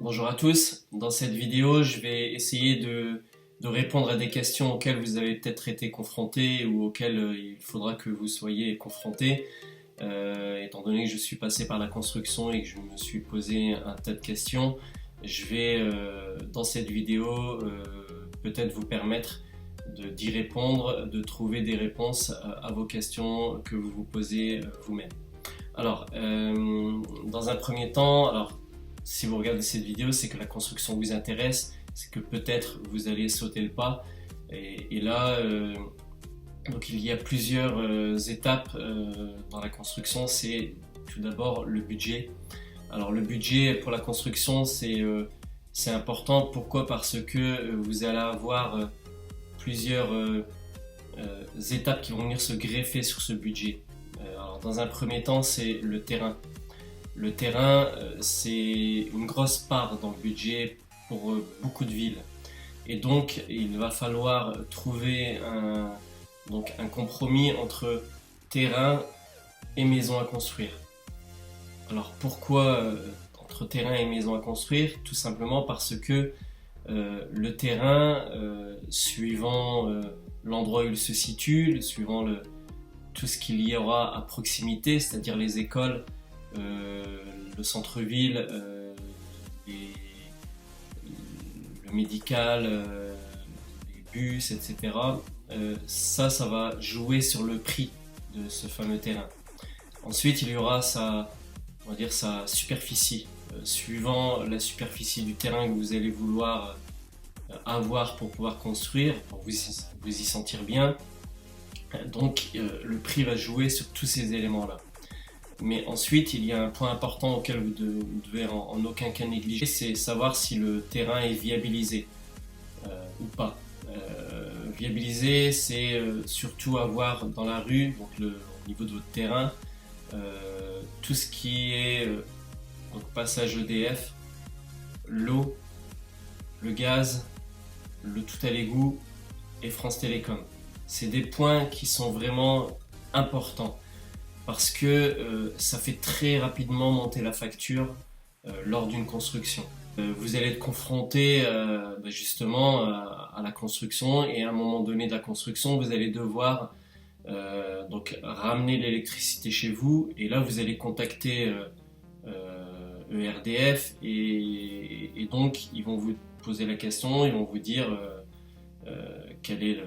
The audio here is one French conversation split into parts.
Bonjour à tous, dans cette vidéo je vais essayer de répondre à des questions auxquelles vous avez peut-être été confrontés ou auxquelles il faudra que vous soyez confrontés. Étant donné que je suis passé par la construction et que je me suis posé un tas de questions, je vais dans cette vidéo peut-être vous permettre d'y répondre, de trouver des réponses à vos questions que vous vous posez vous-même. Alors, dans un premier temps, si vous regardez cette vidéo, c'est que la construction vous intéresse, c'est que peut-être vous allez sauter le pas. Et là, donc il y a plusieurs étapes dans la construction. C'est tout d'abord le budget. Alors le budget pour la construction, c'est important. Pourquoi? Parce que vous allez avoir plusieurs étapes qui vont venir se greffer sur ce budget. Alors, dans un premier temps, c'est le terrain. Le terrain, c'est une grosse part dans le budget pour beaucoup de villes. Et donc, il va falloir trouver un compromis entre terrain et maison à construire. Alors, pourquoi entre terrain et maison à construire? Tout simplement parce que le terrain, suivant l'endroit où il se situe, suivant tout ce qu'il y aura à proximité, c'est-à-dire les écoles, le centre-ville, le médical, les bus, etc. Ça va jouer sur le prix de ce fameux terrain. Ensuite, il y aura on va dire sa superficie. Suivant la superficie du terrain que vous allez vouloir avoir pour pouvoir construire, pour vous y sentir bien, donc le prix va jouer sur tous ces éléments-là. Mais ensuite, il y a un point important auquel vous devez en aucun cas négliger, c'est savoir si le terrain est viabilisé ou pas. Viabilisé, c'est surtout avoir dans la rue, donc au niveau de votre terrain, tout ce qui est donc passage EDF, l'eau, le gaz, le tout à l'égout et France Télécom. C'est des points qui sont vraiment importants parce que ça fait très rapidement monter la facture lors d'une construction. Vous allez être confronté justement à la construction et à un moment donné de la construction, vous allez devoir donc ramener l'électricité chez vous et là vous allez contacter ERDF et donc ils vont vous poser la question, ils vont vous dire quel est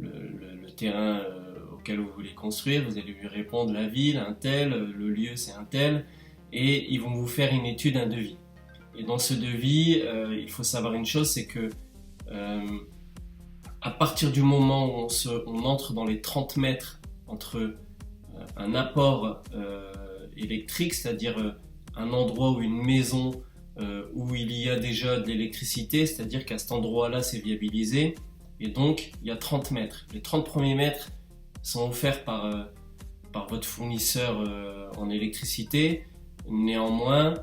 le terrain auquel vous voulez construire, vous allez lui répondre la ville, un tel, le lieu c'est un tel, et ils vont vous faire une étude, un devis. Et dans ce devis, il faut savoir une chose, c'est que à partir du moment où on entre dans les 30 mètres entre un apport électrique, c'est-à-dire un endroit ou une maison où il y a déjà de l'électricité, c'est-à-dire qu'à cet endroit-là c'est viabilisé, et donc il y a 30 mètres. Les 30 premiers mètres sont offerts par votre fournisseur en électricité. Néanmoins,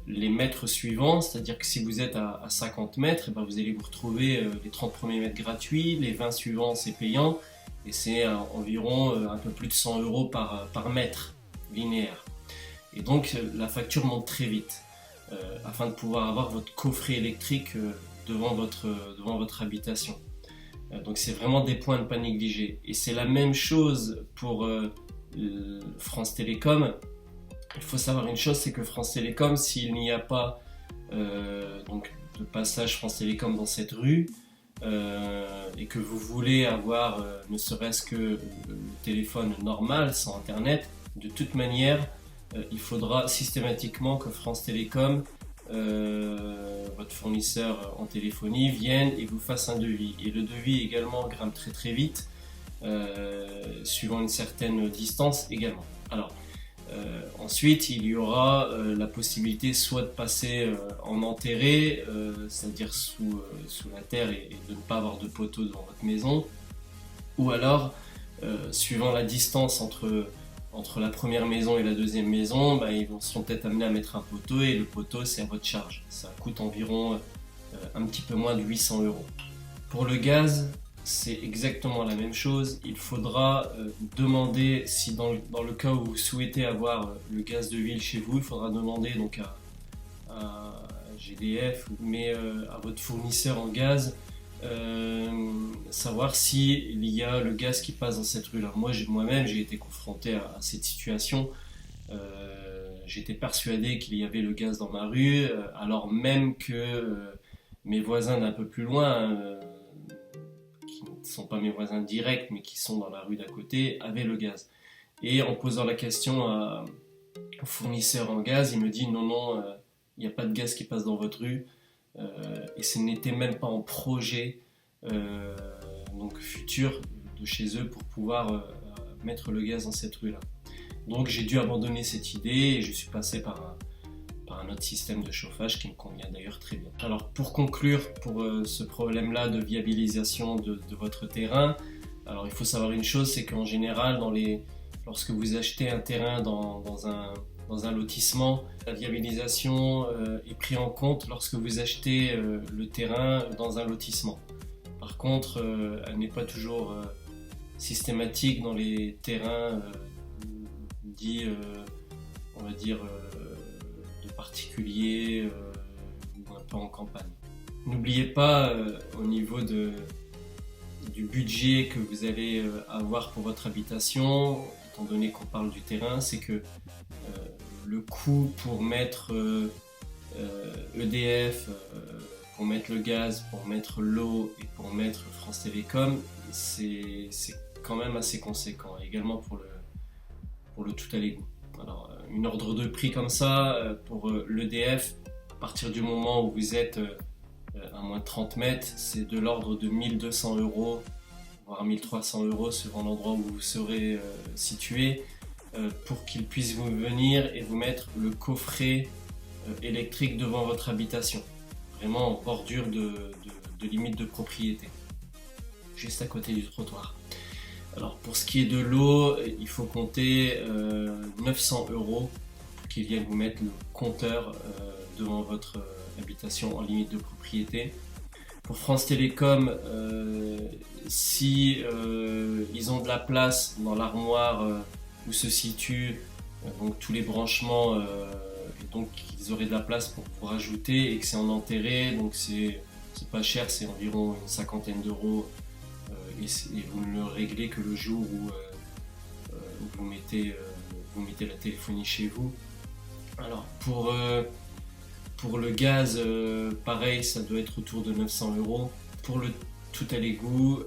les mètres suivants, c'est-à-dire que si vous êtes à 50 mètres, vous allez vous retrouver les 30 premiers mètres gratuits, les 20 suivants c'est payant, et c'est environ un peu plus de 100 euros par mètre linéaire. Et donc la facture monte très vite, afin de pouvoir avoir votre coffret électrique devant votre habitation. Donc c'est vraiment des points à ne pas négliger. Et c'est la même chose pour France Télécom. Il faut savoir une chose, c'est que France Télécom, s'il n'y a pas donc de passage France Télécom dans cette rue et que vous voulez avoir ne serait-ce que le téléphone normal sans internet, de toute manière il faudra systématiquement que France Télécom, votre fournisseur en téléphonie, vienne et vous fasse un devis. Et le devis également grimpe très très vite, suivant une certaine distance également. Alors, ensuite, il y aura la possibilité soit de passer en enterré, c'est-à-dire sous la terre et de ne pas avoir de poteau devant votre maison, ou alors, suivant la distance entre la première maison et la deuxième maison, ils seront peut-être amenés à mettre un poteau et le poteau c'est à votre charge. Ça coûte environ un petit peu moins de 800 euros. Pour le gaz, c'est exactement la même chose. Il faudra demander, si dans le cas où vous souhaitez avoir le gaz de ville chez vous, il faudra demander donc à GDF, mais à votre fournisseur en gaz, savoir s'il y a le gaz qui passe dans cette rue-là. Moi-même, j'ai été confronté à cette situation. J'étais persuadé qu'il y avait le gaz dans ma rue, alors même que mes voisins d'un peu plus loin, qui ne sont pas mes voisins directs, mais qui sont dans la rue d'à côté, avaient le gaz. Et en posant la question au fournisseur en gaz, il me dit non, il n'y a pas de gaz qui passe dans votre rue. Et ce n'était même pas en projet donc futur de chez eux pour pouvoir mettre le gaz dans cette rue-là. Donc j'ai dû abandonner cette idée et je suis passé par un autre système de chauffage qui me convient d'ailleurs très bien. Alors pour conclure, pour ce problème-là de viabilisation de votre terrain, alors il faut savoir une chose, c'est qu'en général, lorsque vous achetez un terrain dans un lotissement, la viabilisation est prise en compte lorsque vous achetez le terrain dans un lotissement. Par contre, elle n'est pas toujours systématique dans les terrains dits, on va dire, de particuliers ou un peu en campagne. N'oubliez pas, au niveau du budget que vous allez avoir pour votre habitation, étant donné qu'on parle du terrain, c'est que le coût pour mettre EDF, pour mettre le gaz, pour mettre l'eau et pour mettre France Télécom, c'est quand même assez conséquent, également pour le tout à l'égout. Alors, une ordre de prix comme ça, pour l'EDF, à partir du moment où vous êtes à moins de 30 mètres, c'est de l'ordre de 1200 €, voire 1300 € suivant l'endroit où vous serez situé, pour qu'ils puissent vous venir et vous mettre le coffret électrique devant votre habitation, vraiment en bordure de limite de propriété, juste à côté du trottoir. Alors pour ce qui est de l'eau, il faut compter 900 € pour qu'ils viennent vous mettre le compteur devant votre habitation en limite de propriété. Pour France Télécom, si ils ont de la place dans l'armoire où se situent donc tous les branchements, donc ils auraient de la place pour rajouter, et que c'est en enterré, donc c'est pas cher, c'est environ une cinquantaine d'euros, et vous ne le réglez que le jour où vous mettez la téléphonie chez vous. Alors pour le gaz, pareil, ça doit être autour de 900 €. Pour le tout à l'égout,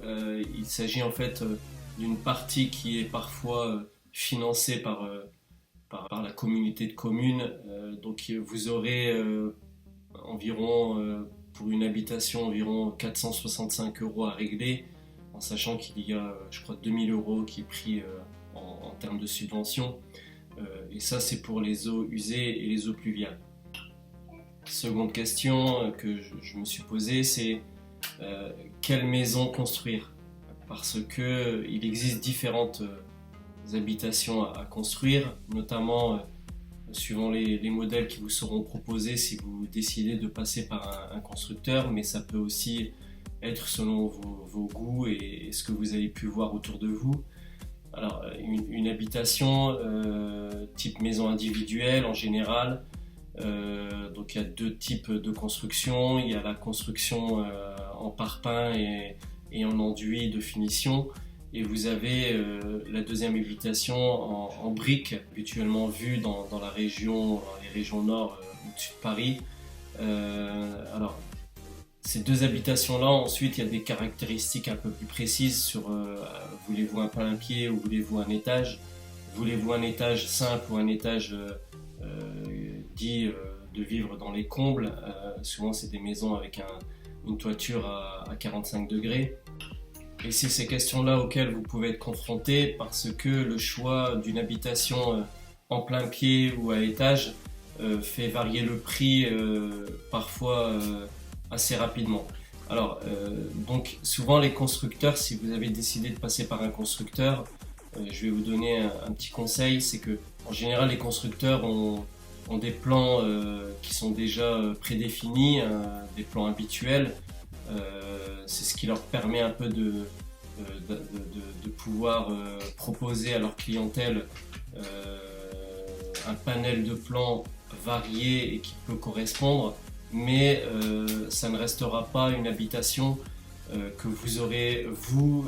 il s'agit en fait d'une partie qui est parfois financée par la communauté de communes. Donc vous aurez environ, pour une habitation, environ 465 € à régler, en sachant qu'il y a, je crois, 2000 € qui est pris en termes de subvention. Et ça, c'est pour les eaux usées et les eaux pluviales. Seconde question que je me suis posée, c'est quelle maison construire? Parce qu'il existe différentes habitations à construire, notamment suivant les modèles qui vous seront proposés si vous décidez de passer par un constructeur, mais ça peut aussi être selon vos goûts et ce que vous avez pu voir autour de vous. Alors une habitation type maison individuelle en général, donc il y a deux types de construction. Il y a la construction en parpaing et en enduit de finition, et vous avez la deuxième habitation en briques, habituellement vue dans les régions nord au-dessus de Paris. Alors ces deux habitations-là, ensuite, il y a des caractéristiques un peu plus précises sur voulez-vous un plain-pied ou voulez-vous un étage? Voulez-vous un étage simple ou un étage dit de vivre dans les combles? Souvent, c'est des maisons avec une toiture à 45 degrés. Et c'est ces questions-là auxquelles vous pouvez être confrontés, parce que le choix d'une habitation en plein-pied ou à étage fait varier le prix parfois assez rapidement. Alors, donc souvent les constructeurs, si vous avez décidé de passer par un constructeur, je vais vous donner un petit conseil, c'est que en général les constructeurs ont des plans qui sont déjà prédéfinis, des plans habituels. C'est ce qui leur permet un peu de pouvoir proposer à leur clientèle un panel de plans varié et qui peut correspondre. mais ça ne restera pas une habitation que vous aurez, vous,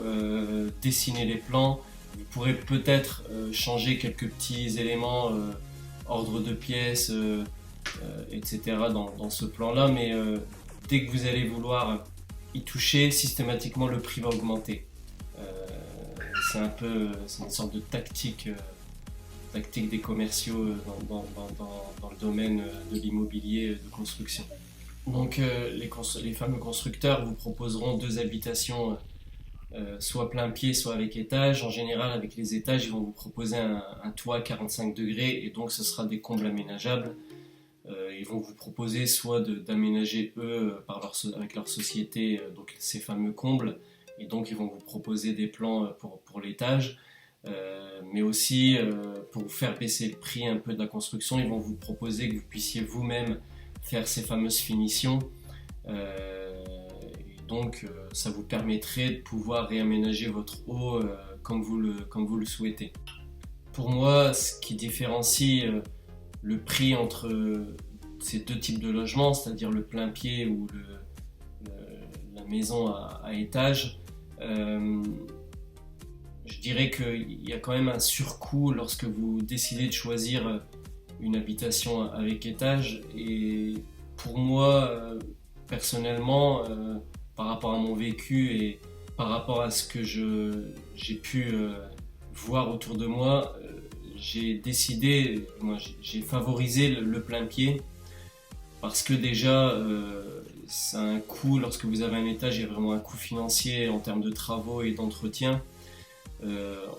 dessiné les plans. Vous pourrez peut-être changer quelques petits éléments, ordre de pièces, etc. dans ce plan-là, mais dès que vous allez vouloir y toucher, systématiquement le prix va augmenter. C'est une sorte de tactique des commerciaux dans le domaine de l'immobilier de construction. Donc les fameux constructeurs vous proposeront deux habitations, soit plein pied, soit avec étage. En général, avec les étages, ils vont vous proposer un toit à 45 degrés et donc ce sera des combles aménageables. Ils vont vous proposer soit d'aménager eux avec leur société, donc ces fameux combles, et donc ils vont vous proposer des plans pour l'étage. Mais aussi pour vous faire baisser le prix un peu de la construction, ils vont vous proposer que vous puissiez vous-même faire ces fameuses finitions. Et donc ça vous permettrait de pouvoir réaménager votre haut comme vous le souhaitez. Pour moi, ce qui différencie le prix entre ces deux types de logements, c'est-à-dire le plein pied ou la maison à étage, je dirais qu'il y a quand même un surcoût lorsque vous décidez de choisir une habitation avec étage. Et pour moi, personnellement, par rapport à mon vécu et par rapport à ce que j'ai pu voir autour de moi, j'ai favorisé le plein pied parce que déjà, c'est un coût, lorsque vous avez un étage, il y a vraiment un coût financier en termes de travaux et d'entretien.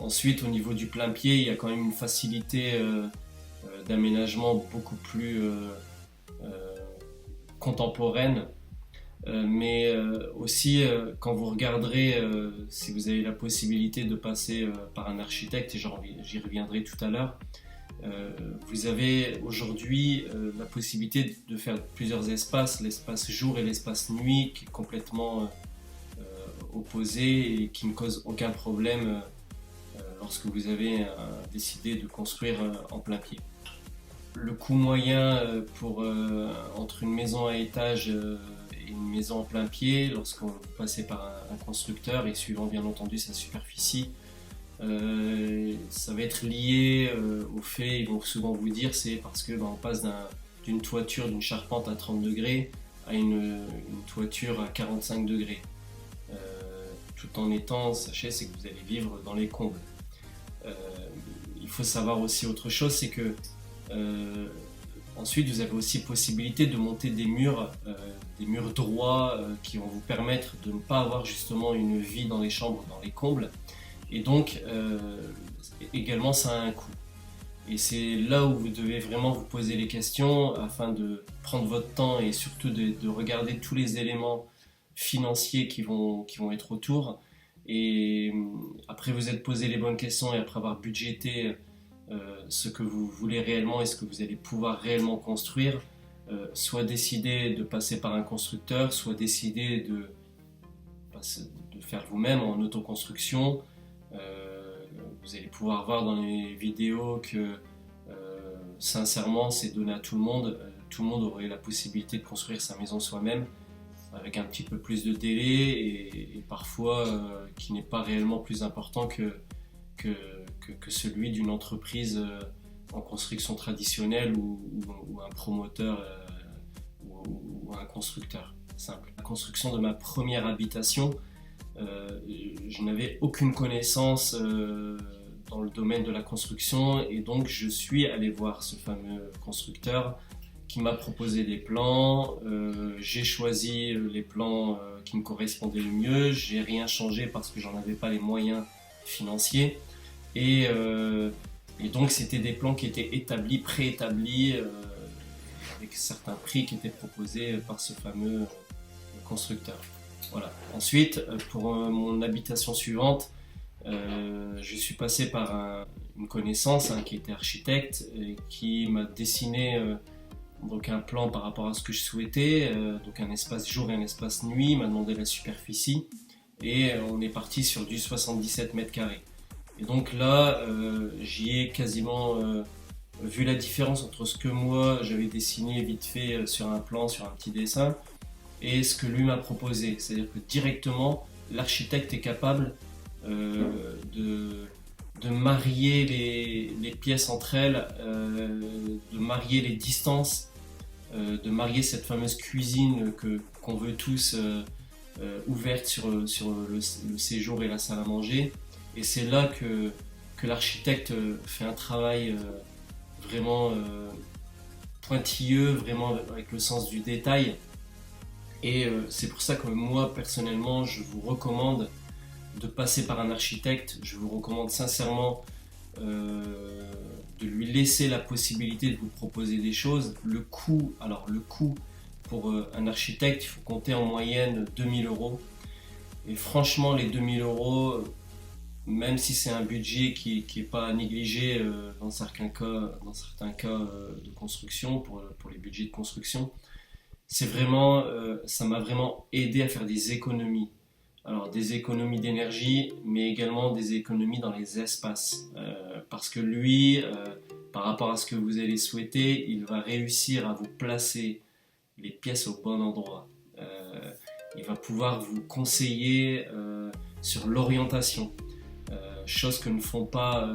Ensuite, au niveau du plein pied, il y a quand même une facilité d'aménagement beaucoup plus contemporaine. Mais aussi, quand vous regarderez, si vous avez la possibilité de passer par un architecte, et j'y reviendrai tout à l'heure, vous avez aujourd'hui la possibilité de faire plusieurs espaces, l'espace jour et l'espace nuit, qui est complètement opposé et qui ne cause aucun problème lorsque vous avez décidé de construire en plein pied. Le coût moyen entre une maison à étage et une maison en plein pied, lorsqu'on passait par un constructeur et suivant bien entendu sa superficie, ça va être lié au fait, ils vont souvent vous dire, c'est parce que on passe d'une toiture, d'une charpente à 30 degrés à une toiture à 45 degrés. Tout en étant, sachez, c'est que vous allez vivre dans les combles. Il faut savoir aussi autre chose, c'est que ensuite vous avez aussi possibilité de monter des murs droits qui vont vous permettre de ne pas avoir justement une vie dans les chambres, dans les combles. Et donc également ça a un coût. Et c'est là où vous devez vraiment vous poser les questions afin de prendre votre temps et surtout de regarder tous les éléments financiers qui vont être autour. Et après vous êtes posé les bonnes questions et après avoir budgété ce que vous voulez réellement et ce que vous allez pouvoir réellement construire, soit décider de passer par un constructeur, soit décider de faire vous-même en autoconstruction. Vous allez pouvoir voir dans les vidéos que sincèrement c'est donné à tout le monde. Tout le monde aurait la possibilité de construire sa maison soi-même avec un petit peu plus de délai et parfois qui n'est pas réellement plus important que celui d'une entreprise en construction traditionnelle ou un promoteur ou un constructeur simple. La construction de ma première habitation, je n'avais aucune connaissance dans le domaine de la construction et donc je suis allé voir ce fameux constructeur qui m'a proposé des plans. J'ai choisi les plans qui me correspondaient le mieux. J'ai rien changé parce que j'en avais pas les moyens financiers et donc c'était des plans qui étaient préétablis avec certains prix qui étaient proposés par ce fameux constructeur. Voilà. Ensuite, pour mon habitation suivante, je suis passé par une connaissance qui était architecte et qui m'a dessiné donc un plan par rapport à ce que je souhaitais, donc un espace jour et un espace nuit. Il m'a demandé la superficie et on est parti sur du 77 mètres carrés. Et donc là, j'y ai quasiment vu la différence entre ce que moi j'avais dessiné vite fait sur un plan, sur un petit dessin, et ce que lui m'a proposé. C'est-à-dire que directement, l'architecte est capable de marier les pièces entre elles, de marier les distances, de marier cette fameuse cuisine qu'on veut tous ouverte sur le séjour et la salle à manger. Et c'est là que l'architecte fait un travail vraiment pointilleux, vraiment avec le sens du détail. Et c'est pour ça que moi, personnellement, je vous recommande de passer par un architecte. Je vous recommande sincèrement de lui laisser la possibilité de vous proposer des choses. Le coût pour un architecte, il faut compter en moyenne 2000 euros. Et franchement, les 2000 euros, même si c'est un budget qui n'est pas à négliger dans certains cas de construction, pour les budgets de construction, c'est vraiment, ça m'a vraiment aidé à faire des économies. Alors des économies d'énergie, mais également des économies dans les espaces. Parce que lui, par rapport à ce que vous allez souhaiter, il va réussir à vous placer les pièces au bon endroit. Il va pouvoir vous conseiller sur l'orientation, chose que ne font pas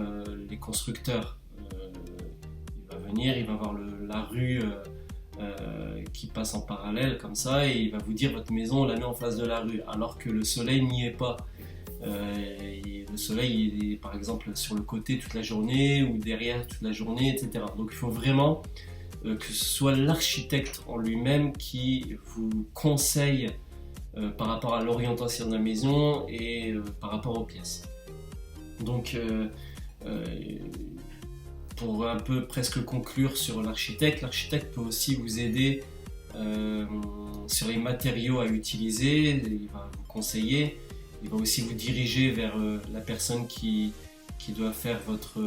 les constructeurs. Il va venir, il va voir la rue qui passe en parallèle comme ça, et il va vous dire votre maison on la met en face de la rue, alors que le soleil n'y est pas. Le soleil il est par exemple sur le côté toute la journée ou derrière toute la journée, etc. Donc il faut vraiment que ce soit l'architecte en lui-même qui vous conseille par rapport à l'orientation de la maison et par rapport aux pièces. Donc pour un peu presque conclure sur l'architecte peut aussi vous aider sur les matériaux à utiliser, il va vous conseiller, il va aussi vous diriger vers la personne qui doit faire votre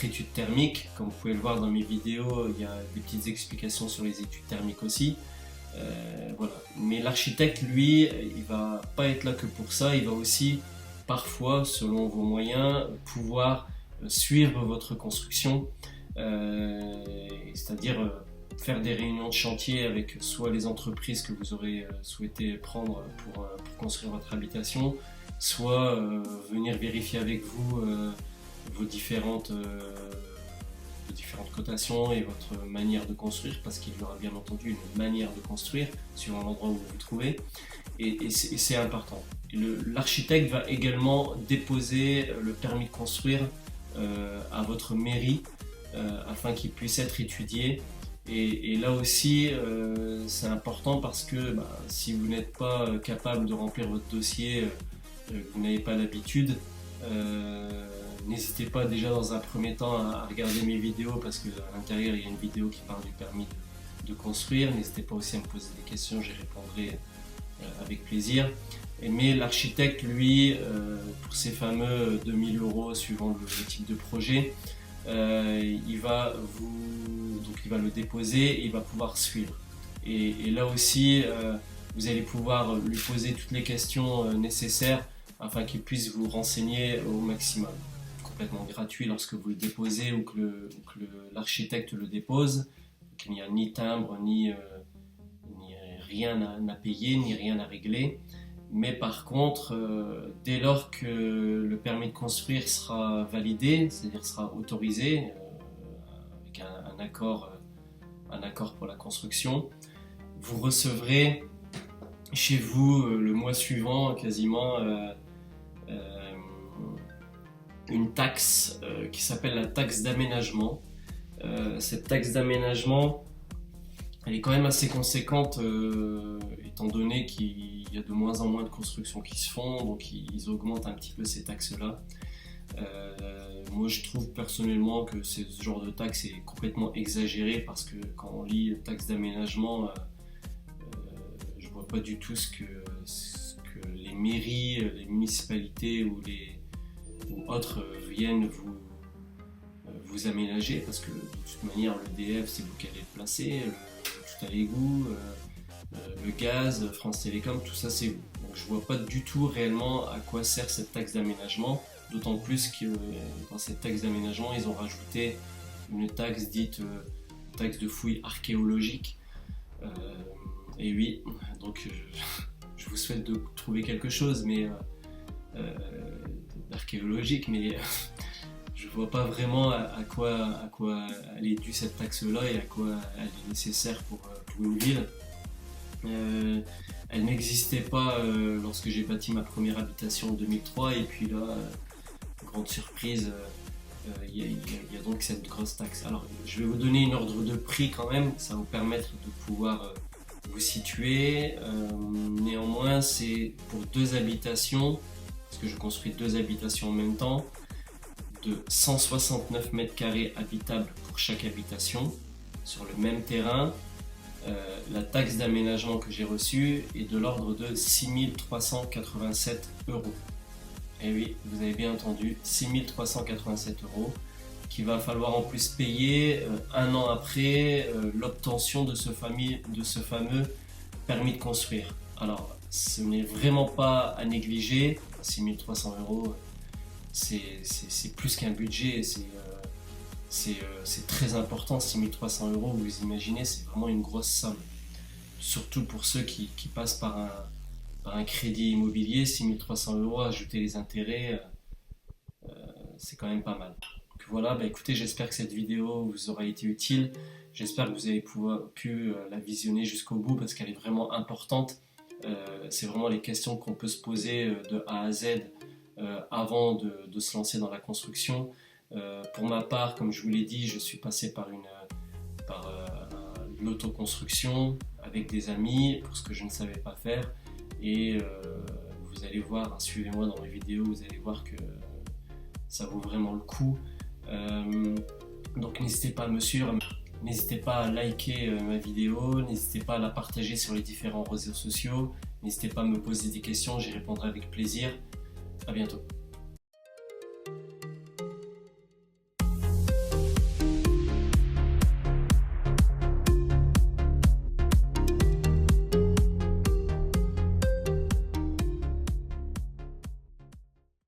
étude thermique. Comme vous pouvez le voir dans mes vidéos, il y a des petites explications sur les études thermiques aussi. Voilà. Mais l'architecte, lui, il va pas être là que pour ça, il va aussi parfois, selon vos moyens, pouvoir suivre votre construction, c'est-à-dire faire des réunions de chantier avec soit les entreprises que vous aurez souhaité prendre pour construire votre habitation, soit venir vérifier avec vous vos différentes cotations et votre manière de construire, parce qu'il y aura bien entendu une manière de construire suivant l'endroit où vous vous trouvez, et c'est important. L'architecte va également déposer le permis de construire à votre mairie afin qu'il puisse être étudié, et là aussi c'est important parce que si vous n'êtes pas capable de remplir votre dossier, vous n'avez pas l'habitude, n'hésitez pas déjà dans un premier temps à regarder mes vidéos, parce qu'à l'intérieur il y a une vidéo qui parle du permis de construire. N'hésitez pas aussi à me poser des questions, j'y répondrai avec plaisir. Mais l'architecte, lui, pour ces fameux 2000 euros suivant le type de projet, il va le déposer et il va pouvoir suivre. Et là aussi, vous allez pouvoir lui poser toutes les questions nécessaires afin qu'il puisse vous renseigner au maximum. Complètement gratuit lorsque vous le déposez ou que l'architecte le dépose. Donc, il n'y a ni timbre, ni rien à payer, ni rien à régler. Mais par contre, dès lors que le permis de construire sera validé, c'est-à-dire sera autorisé, avec un accord pour la construction, vous recevrez chez vous le mois suivant quasiment une taxe qui s'appelle la taxe d'aménagement. Cette taxe d'aménagement, elle est quand même assez conséquente étant donné qu'il y a de moins en moins de constructions qui se font, donc ils augmentent un petit peu ces taxes-là. Moi je trouve personnellement que ce genre de taxe est complètement exagéré, parce que quand on lit taxe d'aménagement, je vois pas du tout ce que les mairies, les municipalités ou autres viennent vous aménager, parce que de toute manière l'EDF c'est vous qui allez le placer, tout à l'égout, le gaz, France Télécom, tout ça c'est vous. Donc je vois pas du tout réellement à quoi sert cette taxe d'aménagement. d'autant plus que dans cette taxe d'aménagement, ils ont rajouté une taxe dite taxe de fouilles archéologiques. Et oui, donc je vous souhaite de trouver quelque chose d'archéologique, mais je vois pas vraiment à quoi elle est due cette taxe-là et à quoi elle est nécessaire pour une ville. Elle n'existait pas lorsque j'ai bâti ma première habitation en 2003, et puis là, grande surprise, il y a donc cette grosse taxe. Alors, je vais vous donner une ordre de prix quand même, ça va vous permettre de pouvoir vous situer. Néanmoins, c'est pour 2 habitations, parce que je construis 2 habitations en même temps, de 169 mètres carrés habitables pour chaque habitation, sur le même terrain. La taxe d'aménagement que j'ai reçue est de l'ordre de 6 387 €. Et oui, vous avez bien entendu, 6 387 €, qu'il va falloir en plus payer un an après l'obtention de ce fameux permis de construire. Alors, ce n'est vraiment pas à négliger. 6 300 €, c'est plus qu'un budget, c'est très important. 6 300 €, vous imaginez, c'est vraiment une grosse somme. Surtout pour ceux qui passent par un crédit immobilier. 6 300 €, ajouter les intérêts, c'est quand même pas mal. Donc voilà, écoutez, j'espère que cette vidéo vous aura été utile. J'espère que vous avez pu la visionner jusqu'au bout, parce qu'elle est vraiment importante. C'est vraiment les questions qu'on peut se poser de A à Z avant de se lancer dans la construction. Pour ma part, comme je vous l'ai dit, je suis passé par l'autoconstruction avec des amis pour ce que je ne savais pas faire, et vous allez voir, suivez-moi dans mes vidéos, vous allez voir que ça vaut vraiment le coup. Donc n'hésitez pas à me suivre, n'hésitez pas à liker ma vidéo, n'hésitez pas à la partager sur les différents réseaux sociaux, n'hésitez pas à me poser des questions, j'y répondrai avec plaisir. À bientôt.